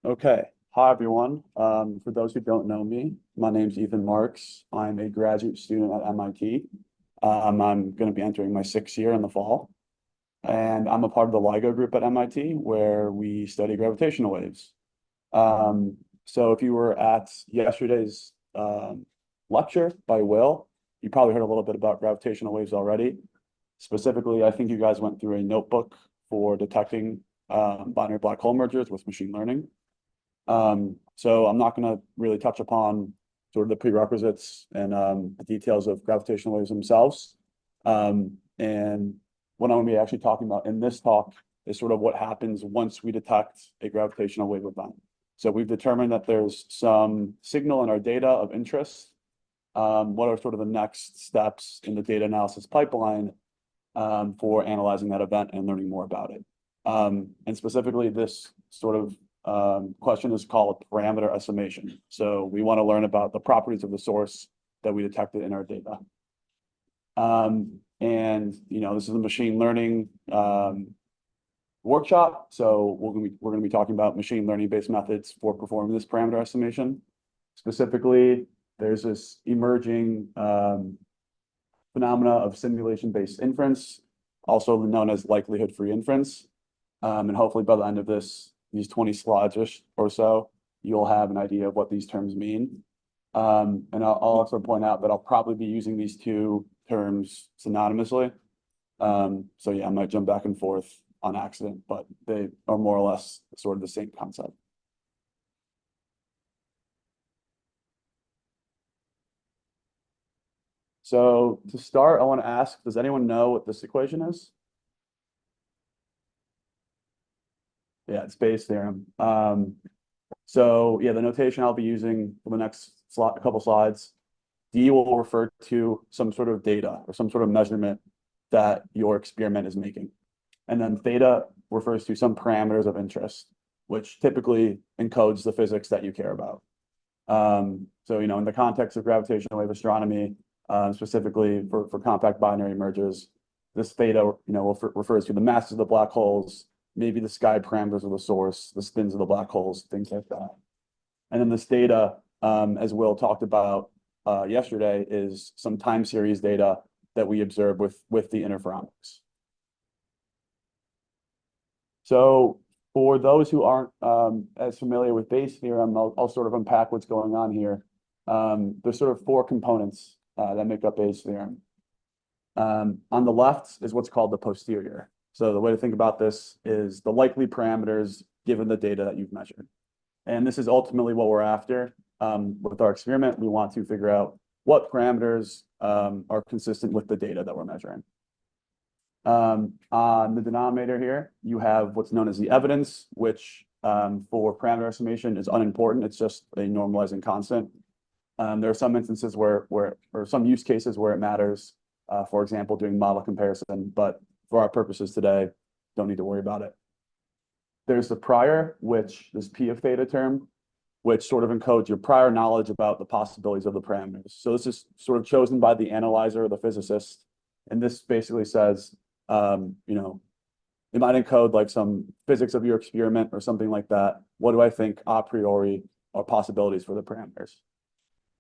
Okay. Hi, everyone. For those who don't know me, my name's Ethan Marx. I'm a graduate student at MIT. I'm going to be entering my sixth year in the fall, and I'm a part of the LIGO group at MIT where we study gravitational waves. So if you were at yesterday's lecture by Will, you probably heard a little bit about gravitational waves already. Specifically, I think you guys went through a notebook for detecting binary black hole mergers with machine learning. So I'm not going to really touch upon sort of the prerequisites and the details of gravitational waves themselves. And what I'm going to be actually talking about in this talk is sort of what happens once we detect a gravitational wave event. So we've determined that there's some signal in our data of interest. What are sort of the next steps in the data analysis pipeline for analyzing that event and learning more about it? And specifically, this sort of question is called parameter estimation. So we want to learn about the properties of the source that we detected in our data. And this is a machine learning workshop. So we're going to be talking about machine learning based methods for performing this parameter estimation. Specifically, there's this emerging phenomena of simulation-based inference, also known as likelihood-free inference. And hopefully by the end of these 20 slides or so, you'll have an idea of what these terms mean. And I'll also point out that I'll probably be using these two terms synonymously. So yeah, I might jump back and forth on accident, but they are more or less sort of the same concept. So to start, I want to ask, does anyone know what this equation is? Yeah, it's Bayes' theorem. So yeah, the notation I'll be using for the next couple slides, D will refer to some sort of data or some sort of measurement that your experiment is making. And then theta refers to some parameters of interest, which typically encodes the physics that you care about. So, in the context of gravitational wave astronomy, specifically for compact binary mergers, this theta, refers to the masses of the black holes, maybe the sky parameters of the source, the spins of the black holes, things like that. And then this data, as Will talked about yesterday, is some time series data that we observe with the interferomics. So for those who aren't as familiar with Bayes' theorem, I'll sort of unpack what's going on here. There's sort of four components that make up Bayes' theorem. On the left is what's called the posterior. So the way to think about this is the likely parameters given the data that you've measured. And this is ultimately what we're after with our experiment. We want to figure out what parameters are consistent with the data that we're measuring. On the denominator here, you have what's known as the evidence, which for parameter estimation is unimportant. It's just a normalizing constant. There are some instances or some use cases where it matters, for example, doing model comparison, but for our purposes today, don't need to worry about it. There's the prior, which is P of theta term, which sort of encodes your prior knowledge about the possibilities of the parameters. So this is sort of chosen by the analyzer or the physicist. And this basically says, it might encode like some physics of your experiment or something like that. What do I think a priori are possibilities for the parameters?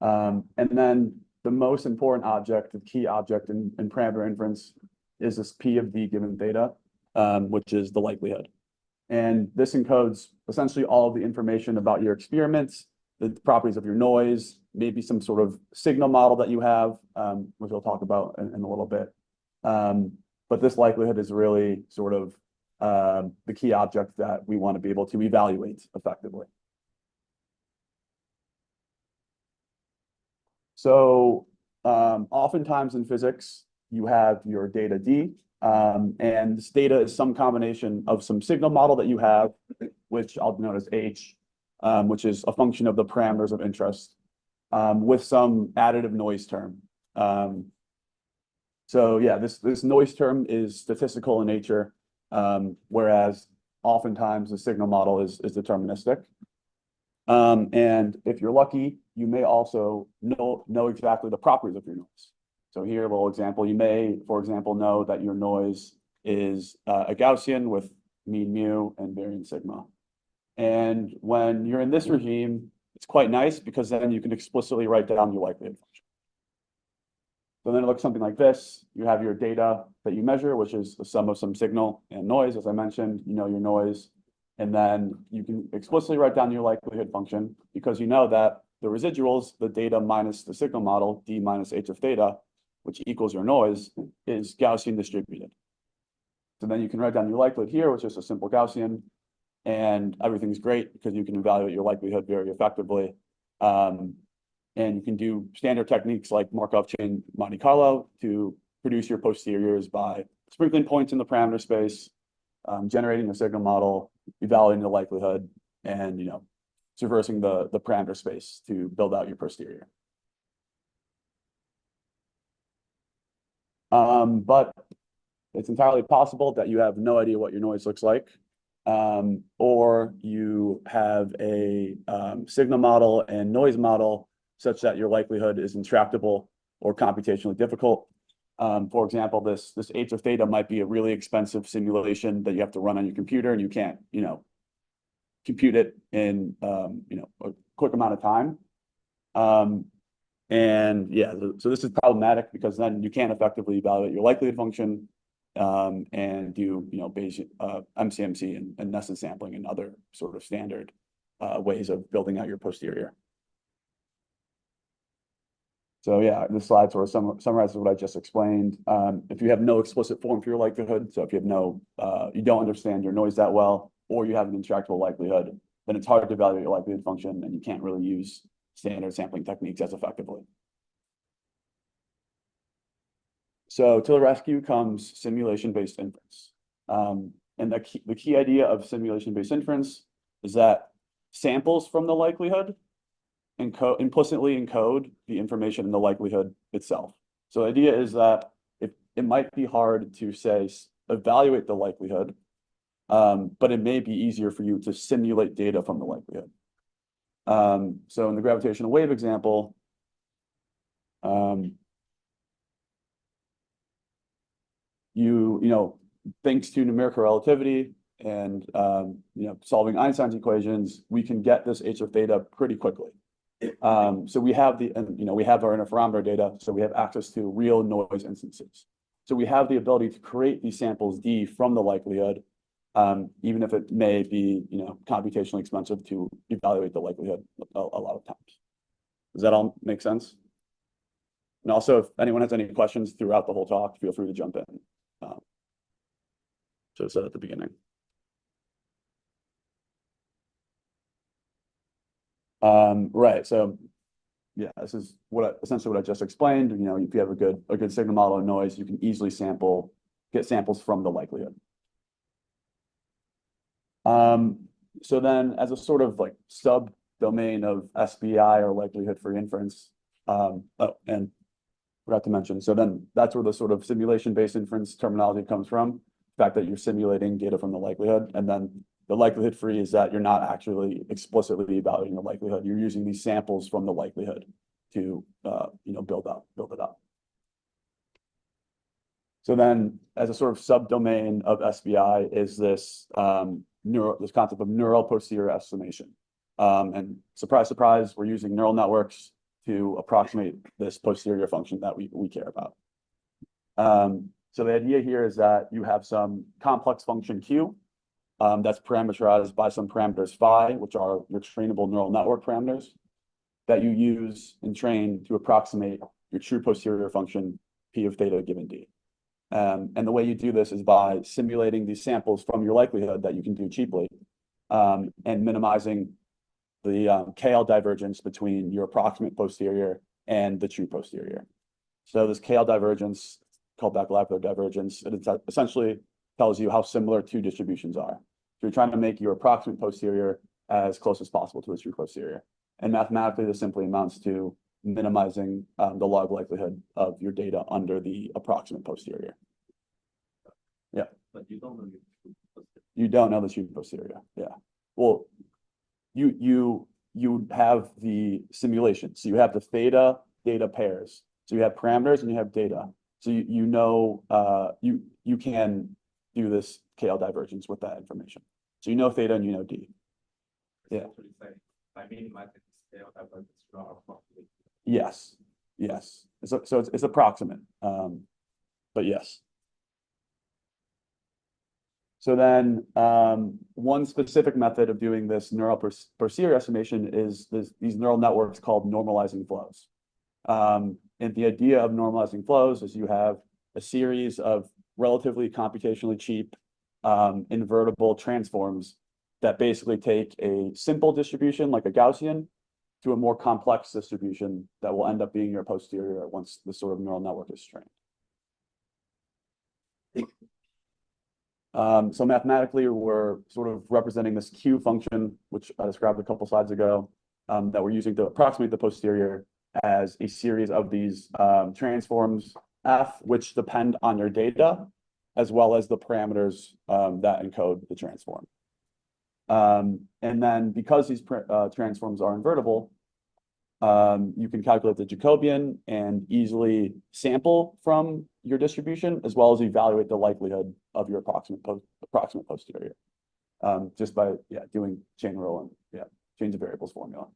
And then the most important object, the key object in parameter inference is this P of D given theta, which is the likelihood. And this encodes essentially all of the information about your experiments, the properties of your noise, maybe some sort of signal model that you have, which we'll talk about in a little bit. But this likelihood is really sort of the key object that we want to be able to evaluate effectively. So oftentimes in physics, you have your data D, and this data is some combination of some signal model that you have, which I'll denote as H, which is a function of the parameters of interest, with some additive noise term. So yeah, this noise term is statistical in nature, whereas oftentimes the signal model is deterministic. And if you're lucky, you may also know exactly the properties of your noise. So here, a little example, you may, for example, know that your noise is a Gaussian with mean mu and variance sigma. And when you're in this regime, it's quite nice because then you can explicitly write down your likelihood function. So then it looks something like this. You have your data that you measure, which is the sum of some signal and noise, as I mentioned, you know your noise. And then you can explicitly write down your likelihood function because you know that the residuals, the data minus the signal model, d minus h of theta, which equals your noise, is Gaussian distributed. So then you can write down your likelihood here, which is a simple Gaussian, and everything's great because you can evaluate your likelihood very effectively. And you can do standard techniques like Markov chain Monte Carlo to produce your posteriors by sprinkling points in the parameter space, generating a signal model, evaluating the likelihood, and traversing the parameter space to build out your posterior. But it's entirely possible that you have no idea what your noise looks like, or you have a signal model and noise model such that your likelihood is intractable or computationally difficult. For example, this h of theta might be a really expensive simulation that you have to run on your computer, and you can't, compute it in, a quick amount of time. And yeah, so this is problematic because then you can't effectively evaluate your likelihood function, and do, Bayesian, MCMC and nested sampling and other sort of standard ways of building out your posterior. So yeah, this slide sort of summarizes what I just explained. If you have no explicit form for your likelihood, so if you have you don't understand your noise that well, or you have an intractable likelihood, then it's hard to evaluate your likelihood function, and you can't really use standard sampling techniques as effectively. So to the rescue comes simulation-based inference. And the key idea of simulation-based inference is that samples from the likelihood implicitly encode the information in the likelihood itself. So the idea is that it might be hard to say evaluate the likelihood, but it may be easier for you to simulate data from the likelihood. So in the gravitational wave example, thanks to numerical relativity and solving Einstein's equations, we can get this h of theta pretty quickly. So we have we have our interferometer data, so we have access to real noise instances. So we have the ability to create these samples D from the likelihood, even if it may be computationally expensive to evaluate the likelihood a lot of times. Does that all make sense? And also, if anyone has any questions throughout the whole talk, feel free to jump in. So I said at the beginning. Right. So yeah, this is essentially what I just explained. If you have a good signal model of noise, you can easily get samples from the likelihood. So then as a sort of like subdomain of SBI or likelihood for inference, and forgot to mention, so then that's where the sort of simulation-based inference terminology comes from, the fact that you're simulating data from the likelihood, and then the likelihood free is that you're not actually explicitly evaluating the likelihood. You're using these samples from the likelihood to build it up. So then as a sort of subdomain of SBI is this this concept of neural posterior estimation. And surprise, surprise, we're using neural networks to approximate this posterior function that we care about. So the idea here is that you have some complex function Q that's parameterized by some parameters phi, which are your trainable neural network parameters that you use and train to approximate your true posterior function P of theta given D. And the way you do this is by simulating these samples from your likelihood that you can do cheaply, and minimizing the KL divergence between your approximate posterior and the true posterior. So this KL divergence, called back likelihood divergence, it essentially tells you how similar two distributions are. So you're trying to make your approximate posterior as close as possible to its true posterior. And mathematically, this simply amounts to minimizing the log likelihood of your data under the approximate posterior. Yeah. But you don't know your true posterior. You don't know the true posterior. Yeah. Well, you have the simulation. So you have the theta data pairs. So you have parameters and you have data. So you can do this KL divergence with that information. So you know theta and you know D. Yeah. essentially saying, by minimizing the scale, that was the draw approximately. Yes, yes. So it's approximate, but yes. So then one specific method of doing this neural posterior estimation is these neural networks called normalizing flows. And the idea of normalizing flows is you have a series of relatively computationally cheap invertible transforms that basically take a simple distribution like a Gaussian to a more complex distribution that will end up being your posterior once the sort of neural network is trained. So mathematically, we're sort of representing this Q function, which I described a couple slides ago, that we're using to approximate the posterior as a series of these transforms F, which depend on your data, as well as the parameters that encode the transform. And then because these transforms are invertible, you can calculate the Jacobian and easily sample from your distribution, as well as evaluate the likelihood of your approximate posterior, just by doing chain rule and change of variables formula.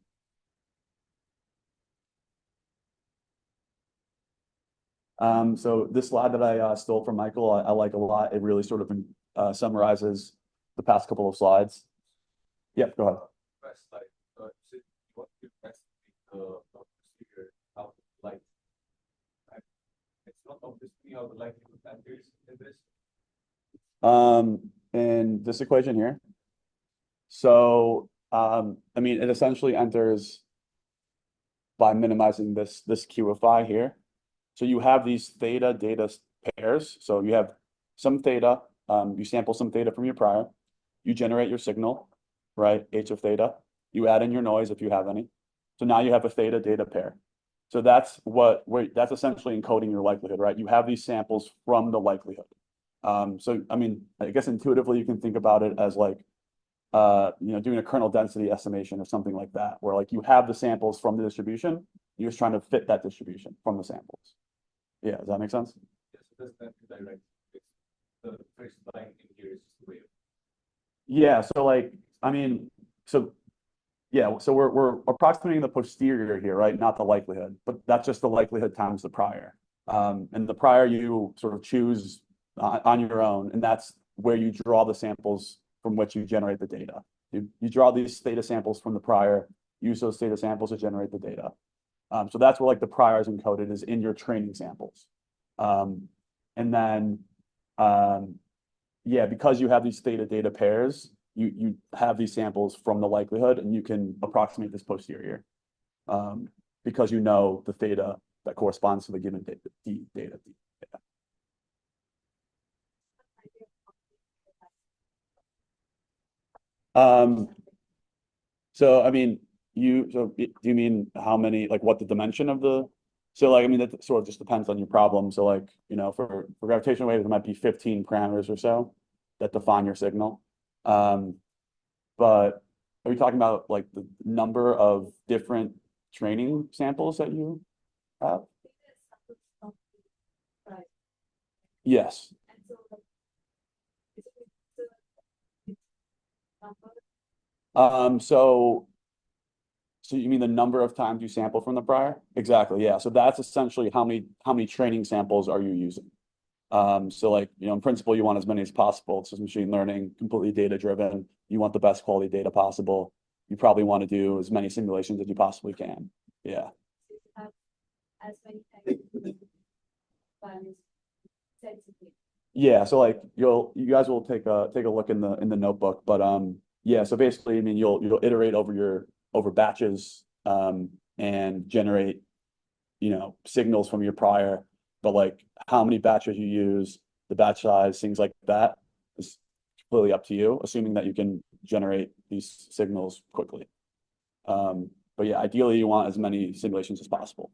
So this slide that I stole from Michael, I like a lot. It really sort of summarizes the past couple of slides. Yep, go ahead. First, like, so what you estimate the posterior out of light, right? It's not obviously how the likelihood appears in this. In this equation here. So, I mean, it essentially enters by minimizing this Q of phi here. So you have these theta data pairs. So you have some theta, you sample some theta from your prior, you generate your signal, right? H of theta, you add in your noise if you have any. So now you have a theta data pair. So that's that's essentially encoding your likelihood, right? You have these samples from the likelihood. So, I mean, I guess intuitively you can think about it as like, doing a kernel density estimation or something like that, where like you have the samples from the distribution, you're just trying to fit that distribution from the samples. Yeah, does that make sense? Yes, it does that direct. The first line in here is just the wave. Yeah, so like, I mean, so yeah, so we're approximating the posterior here, right? Not the likelihood, but that's just the likelihood times the prior. And the prior you sort of choose on your own, and that's where you draw the samples from which you generate the data. You draw these theta samples from the prior, use those theta samples to generate the data. So that's where like the prior is encoded, is in your training samples. And then, because you have these theta data pairs, you have these samples from the likelihood, and you can approximate this posterior because you know the theta that corresponds to the given data, D data. So I mean, do you mean how many, like what the dimension of the, so like, I mean, that sort of just depends on your problem. So like, for gravitational waves, it might be 15 parameters or so that define your signal. But are you talking about like the number of different training samples that you have? Yes. So you mean the number of times you sample from the prior? Exactly. Yeah. So that's essentially how many training samples are you using? So like, in principle, you want as many as possible. It's just machine learning, completely data driven. You want the best quality data possible. You probably want to do as many simulations as you possibly can. Yeah. As many times Yeah. So like you guys will take a look in the notebook, but yeah. So basically, I mean, you'll iterate over batches and generate, signals from your prior, but like how many batches you use, the batch size, things like that is completely up to you, assuming that you can generate these signals quickly. But yeah, ideally you want as many simulations as possible.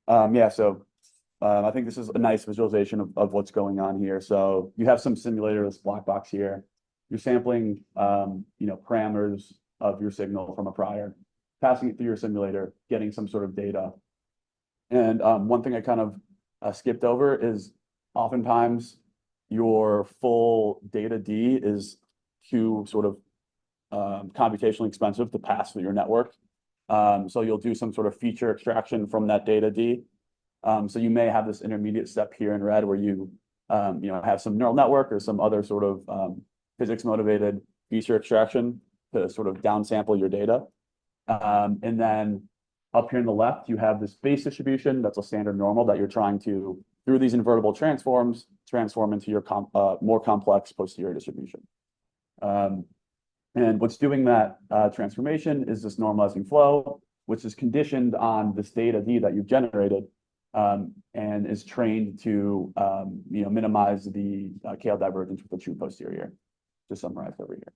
So I think this is a nice visualization of what's going on here. So you have some simulators black box here. You're sampling, parameters of your signal from a prior, passing it through your simulator, getting some sort of data. And one thing I kind of skipped over is oftentimes your full data D is too sort of computationally expensive to pass through your network. So you'll do some sort of feature extraction from that data D. So you may have this intermediate step here in red where you have some neural network or some other sort of physics motivated feature extraction to sort of downsample your data. And then up here on the left, you have this base distribution that's a standard normal that you're trying to, through these invertible transforms, transform into your more complex posterior distribution. And what's doing that transformation is this normalizing flow, which is conditioned on this data D that you've generated, and is trained to minimize the KL divergence with the true posterior, just summarized over here.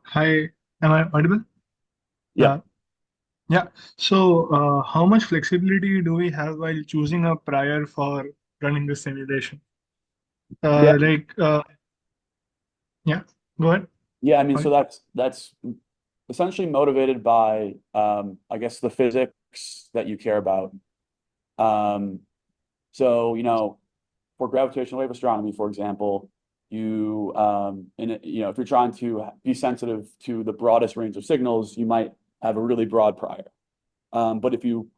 Hi, am I audible? Yeah. Yeah. So, how much flexibility do we have while choosing a prior for running the simulation? Yeah. Yeah, go ahead. Yeah, I mean, Fine. so that's essentially motivated by I guess the physics that you care about. So for gravitational wave astronomy, for example, if you're trying to be sensitive to the broadest range of signals, you might have a really broad prior. But if you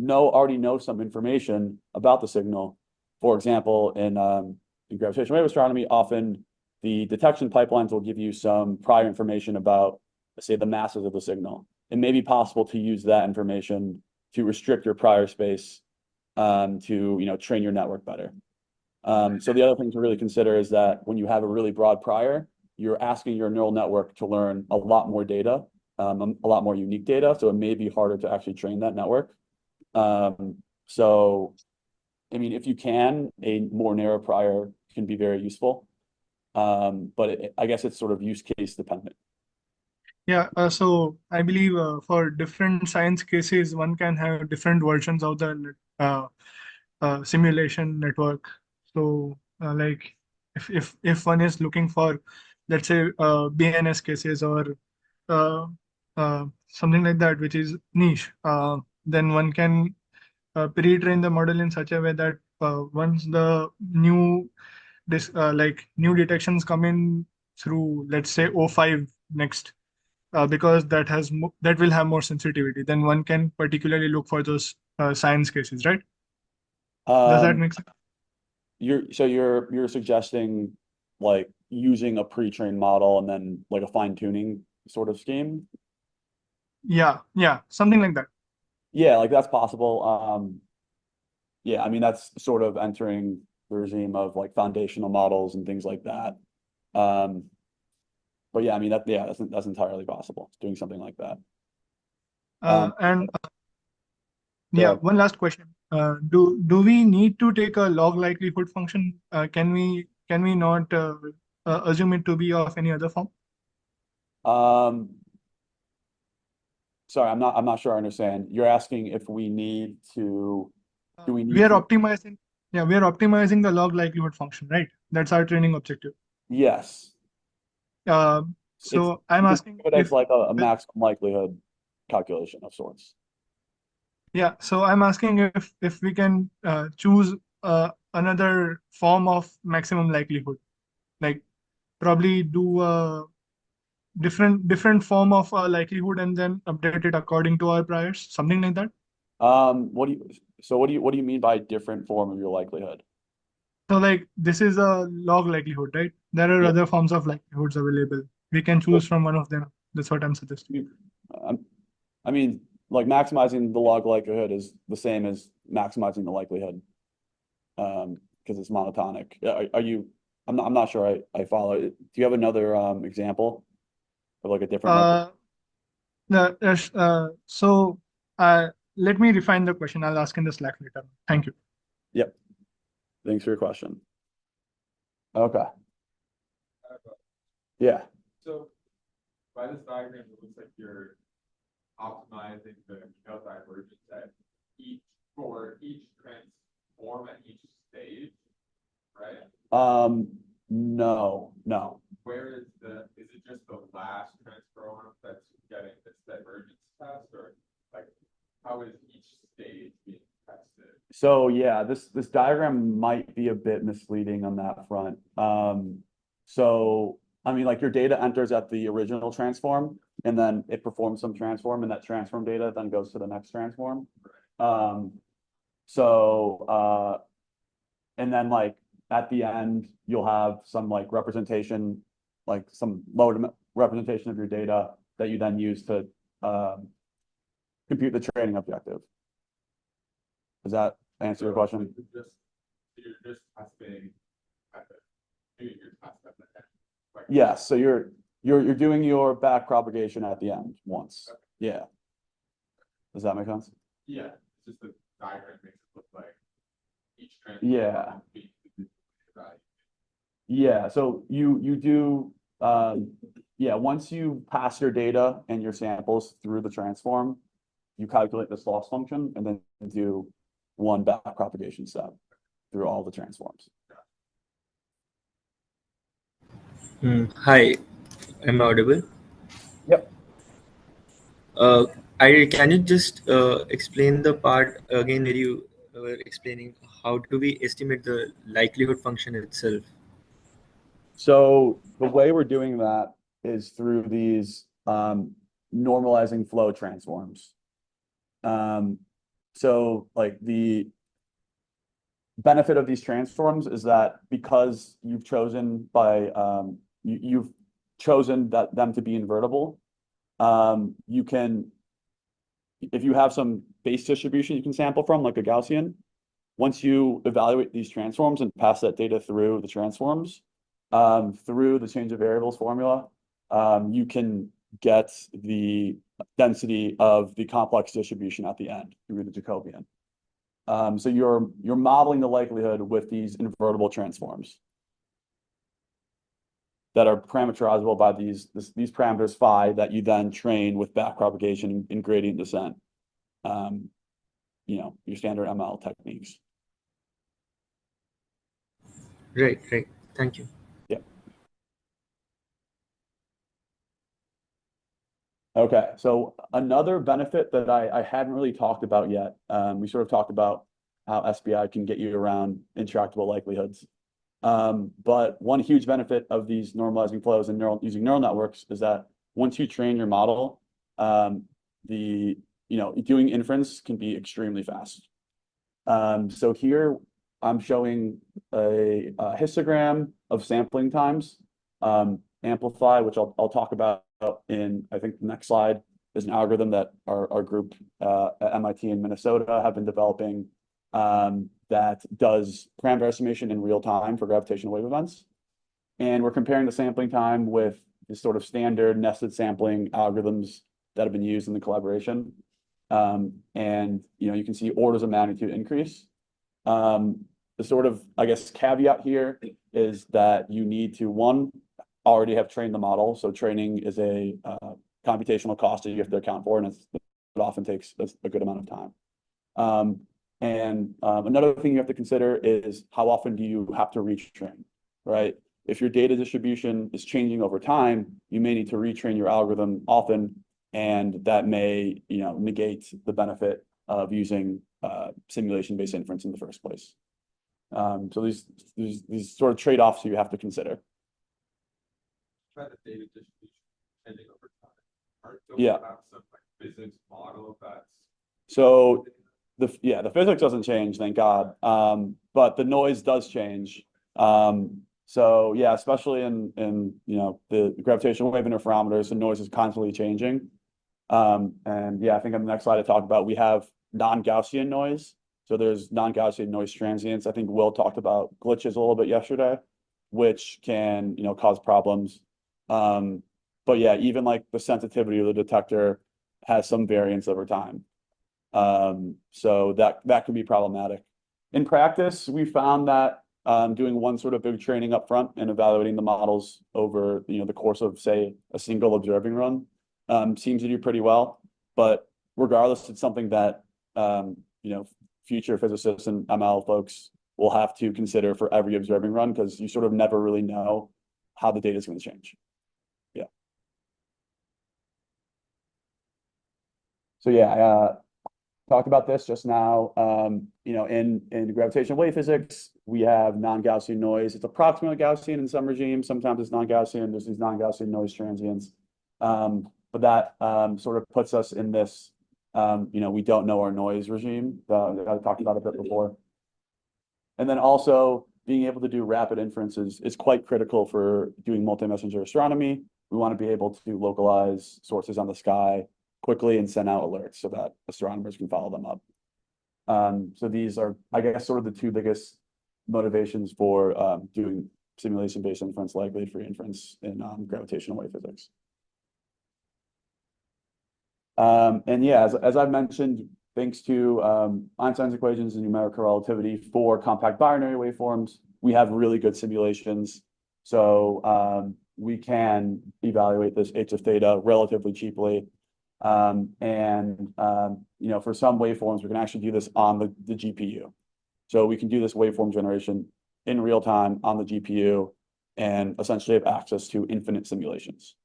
already know some information about the signal, for example, in gravitational wave astronomy, often the detection pipelines will give you some prior information about, let's say, the masses of the signal. It may be possible to use that information to restrict your prior space to train your network better. So the other thing to really consider is that when you have a really broad prior, you're asking your neural network to learn a lot more data, a lot more unique data. So it may be harder to actually train that network. So, I mean, if you can, a more narrow prior can be very useful. But I guess it's sort of use case dependent. Yeah, so I believe for different science cases, one can have different versions of the simulation network. So, like if one is looking for, let's say, BNS cases or something like that, which is niche, then one can pre-train the model in such a way that once the new detections come in through, let's say, O5 next, because that will have more sensitivity, then one can particularly look for those science cases, right? Does that Um, make sense? you're suggesting like using a pre-trained model and then like a fine-tuning sort of scheme? Yeah, something like that. Yeah, like that's possible. Yeah, I mean that's sort of entering the regime of like foundational models and things like that. But yeah, I mean that's entirely possible, doing something like that. And Go yeah, ahead. one last question. Do we need to take a log likelihood function? Can we not assume it to be of any other form? Um, Sorry, I'm not sure I understand. You're asking if we need to, do we We need are to? optimizing. Yeah, we are optimizing the log likelihood function, right? That's our training objective. Yes. So I'm You could asking think of it as if, like a maximum likelihood calculation of sorts. yeah, so I'm asking if we can choose another form of maximum likelihood, like probably do a different form of likelihood and then update it according to our priors, something like that. What do you mean by different form of your likelihood? So like this is a log likelihood, right? There are Yeah. other forms of likelihoods available. We can choose from one of them. That's what I'm suggesting. Um, I mean, like maximizing the log likelihood is the same as maximizing the likelihood, because it's monotonic. Are you? I'm not sure I follow. Do you have another example of like a different method? Uh, so let me refine the question. I'll ask in the Slack later. Thank you. Yep. Thanks for your question. Okay. Yeah. So by this diagram, it looks like you're optimizing the KL divergence for each transform at each stage, right? No. Where is it just the last transform that's getting this divergence test, or like how is each stage being tested? So yeah, this diagram might be a bit misleading on that front. So I mean, like your data enters at the original transform, and then it performs some transform, and that transform data then goes to the next transform. And then like at the end, you'll have some like representation, like some low representation of your data that you then use to compute the training objective. Does that answer your question? You're just testing at doing your test at the end. Like, Yes, so you're doing your back propagation at the end once. Yeah. Does that make sense? yeah, it's just the diagram makes it look like each Yeah. being the value. Yeah, so you do yeah, once you pass your data and your samples through the transform, you calculate this loss function and then do one back propagation step through all the transforms. Hi, am I audible? Yep. Uh, can you just explain the part again where you were explaining how do we estimate the likelihood function itself? So the way we're doing that is through these normalizing flow transforms. So like the benefit of these transforms is that because you've chosen you've chosen them to be invertible, you can, if you have some base distribution you can sample from, like a Gaussian, once you evaluate these transforms and pass that data through the transforms, through the change of variables formula, you can get the density of the complex distribution at the end through the Jacobian. So you're modeling the likelihood with these invertible transforms that are parameterizable by these parameters phi that you then train with back propagation and gradient descent. Your standard ML techniques. Right. Thank you. Yeah. Okay, so another benefit that I hadn't really talked about yet, we sort of talked about how SBI can get you around intractable likelihoods. But one huge benefit of these normalizing flows and using neural networks is that once you train your model, doing inference can be extremely fast. So here I'm showing a histogram of sampling times. Amplify, which I'll talk about in, I think, the next slide, is an algorithm that our group at MIT and Minnesota have been developing that does parameter estimation in real time for gravitational wave events. And we're comparing the sampling time with the sort of standard nested sampling algorithms that have been used in the collaboration. And you can see orders of magnitude increase. The sort of, I guess, caveat here is that you need to, one, already have trained the model. So training is a computational cost that you have to account for, and it often takes a good amount of time. Another thing you have to consider is how often do you have to retrain, right? If your data distribution is changing over time, you may need to retrain your algorithm often, and that may, negate the benefit of using simulation-based inference in the first place. So these sort of trade-offs you have to consider. Try the data distribution changing over time. Or don't Yeah. we have some like physics model that's So the physics doesn't change, thank God. But the noise does change. So yeah, especially in the gravitational wave interferometers, the noise is constantly changing. And yeah, I think on the next slide I talked about, we have non-Gaussian noise. So there's non-Gaussian noise transients. I think Will talked about glitches a little bit yesterday, which can cause problems. But yeah, even like the sensitivity of the detector has some variance over time. So that can be problematic. In practice, we found that doing one sort of big training up front and evaluating the models over the course of, say, a single observing run seems to do pretty well. But regardless, it's something that future physicists and ML folks will have to consider for every observing run, because you sort of never really know how the data is going to change. Yeah. So yeah, talked about this just now. You know, in gravitational wave physics, we have non-Gaussian noise. It's approximately Gaussian in some regimes. Sometimes it's non-Gaussian. There's these non-Gaussian noise transients. But that sort of puts us in this, you know, we don't know our noise regime that I talked about a bit before. And then also being able to do rapid inferences is quite critical for doing multi-messenger astronomy. We want to be able to localize sources on the sky quickly and send out alerts so that astronomers can follow them up. So these are, I guess, sort of the two biggest motivations for doing simulation-based inference, likely free inference in gravitational wave physics. And yeah, as I've mentioned, thanks to Einstein's equations and numerical relativity for compact binary waveforms, we have really good simulations. So we can evaluate this h of theta relatively cheaply. You know, for some waveforms, we can actually do this on the GPU. So we can do this waveform generation in real time on the GPU and essentially have access to infinite simulations.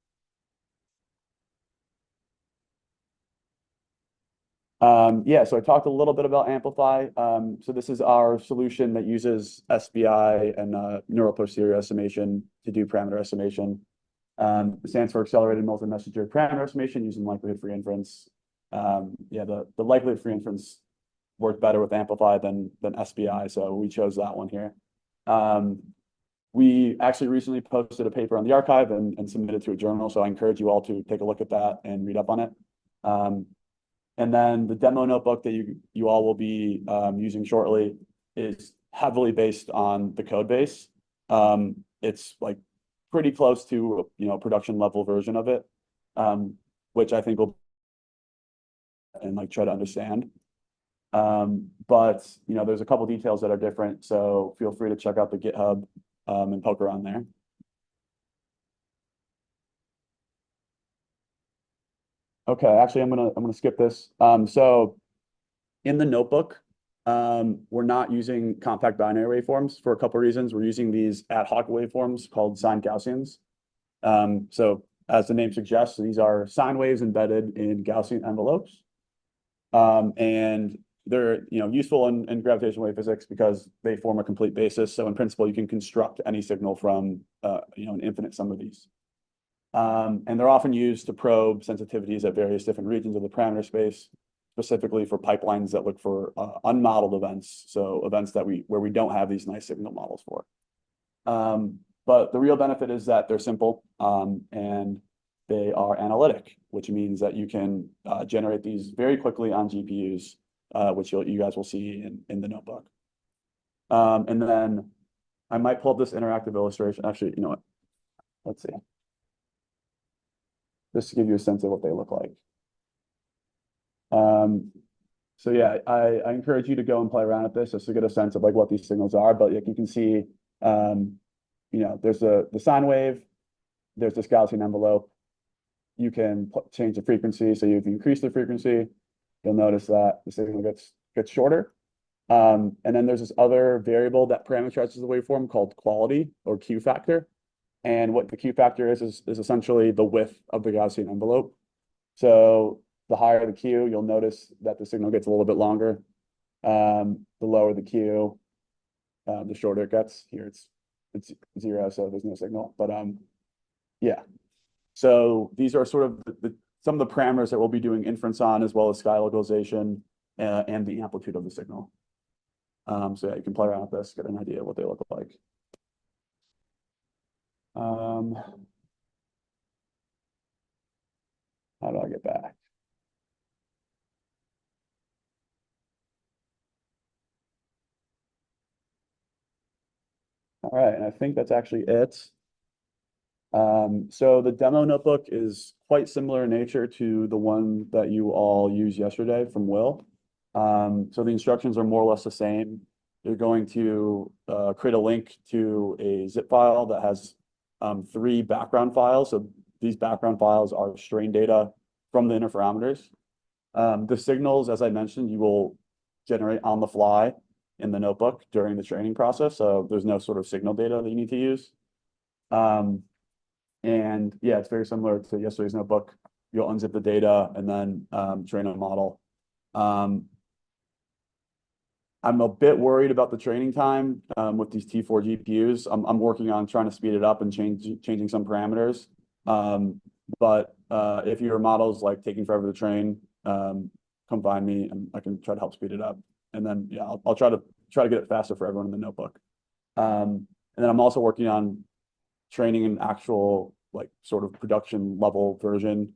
Yeah, so I talked a little bit about Amplify. So this is our solution that uses SBI and neural posterior estimation to do parameter estimation. It stands for accelerated multi-messenger parameter estimation using likelihood-free inference. Yeah, the likelihood-free inference worked better with Amplify than SBI, so we chose that one here. We actually recently posted a paper on the archive and submitted to a journal, so I encourage you all to take a look at that and read up on it. And then the demo notebook that you all will be using shortly is heavily based on the code base. It's like pretty close to, you know, production level version of it, which I think will and like try to understand. But you know, there's a couple details that are different, so feel free to check out the GitHub and poke around there. Okay, actually, I'm gonna skip this. So in the notebook, we're not using compact binary waveforms for a couple reasons. We're using these ad hoc waveforms called sine Gaussians. So as the name suggests, these are sine waves embedded in Gaussian envelopes. And they're, you know, useful in gravitational wave physics because they form a complete basis. So in principle, you can construct any signal from, you know, an infinite sum of these. And they're often used to probe sensitivities at various different regions of the parameter space, specifically for pipelines that look for unmodeled events, so events that where we don't have these nice signal models for. But the real benefit is that they're simple and they are analytic, which means that you can generate these very quickly on GPUs, which you guys will see in the notebook. And then I might pull up this interactive illustration. Actually, you know what? Let's see. Just to give you a sense of what they look like. So yeah, I encourage you to go and play around with this just to get a sense of like what these signals are. But like you can see, you know, there's the sine wave, there's this Gaussian envelope. You can change the frequency. So if you increase the frequency, you'll notice that the signal gets shorter. And then there's this other variable that parameterizes the waveform called quality or Q factor. And what the Q factor is essentially the width of the Gaussian envelope. So the higher the Q, you'll notice that the signal gets a little bit longer. The lower the Q, the shorter it gets. Here it's 0, so there's no signal. But yeah. So these are sort of some of the parameters that we'll be doing inference on, as well as sky localization and the amplitude of the signal. So yeah, you can play around with this, get an idea of what they look like. How do I get back? All right, and I think that's actually it. So the demo notebook is quite similar in nature to the one that you all used yesterday from Will. So the instructions are more or less the same. You're going to create a link to a zip file that has 3 background files. So these background files are strain data from the interferometers. The signals, as I mentioned, you will generate on the fly in the notebook during the training process. So there's no sort of signal data that you need to use. And yeah, it's very similar to yesterday's notebook. You'll unzip the data and then train a model. I'm a bit worried about the training time with these T4 GPUs. I'm working on trying to speed it up and changing some parameters. But if your model's like taking forever to train, come find me and I can try to help speed it up. And then yeah, I'll try to get it faster for everyone in the notebook. And then I'm also working on training an actual like sort of production level version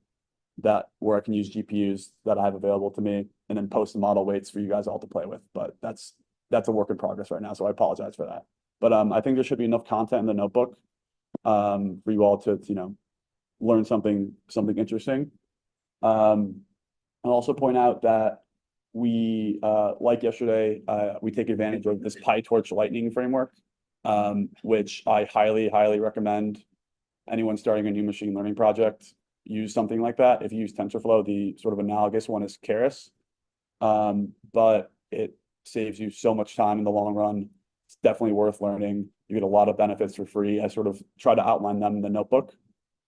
where I can use GPUs that I have available to me and then post the model weights for you guys all to play with. But that's a work in progress right now, so I apologize for that. But I think there should be enough content in the notebook for you all to learn something interesting. I'll also point out that we like yesterday, we take advantage of this PyTorch Lightning framework, which I highly recommend anyone starting a new machine learning project use something like that. If you use TensorFlow, the sort of analogous one is Keras. But it saves you so much time in the long run. It's definitely worth learning. You get a lot of benefits for free. I sort of try to outline them in the notebook.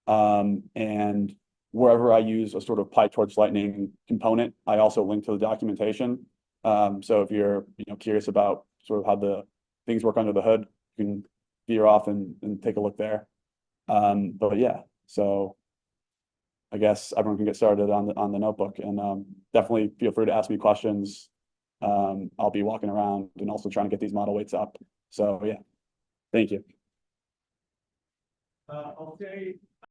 And wherever I use a sort of PyTorch Lightning component, I also link to the documentation. So if you're curious about sort of how the things work under the hood, you can veer off and take a look there. But yeah, so I guess everyone can get started on the notebook, and definitely feel free to ask me questions. I'll be walking around and also trying to get these model weights up. So yeah, thank you. Okay.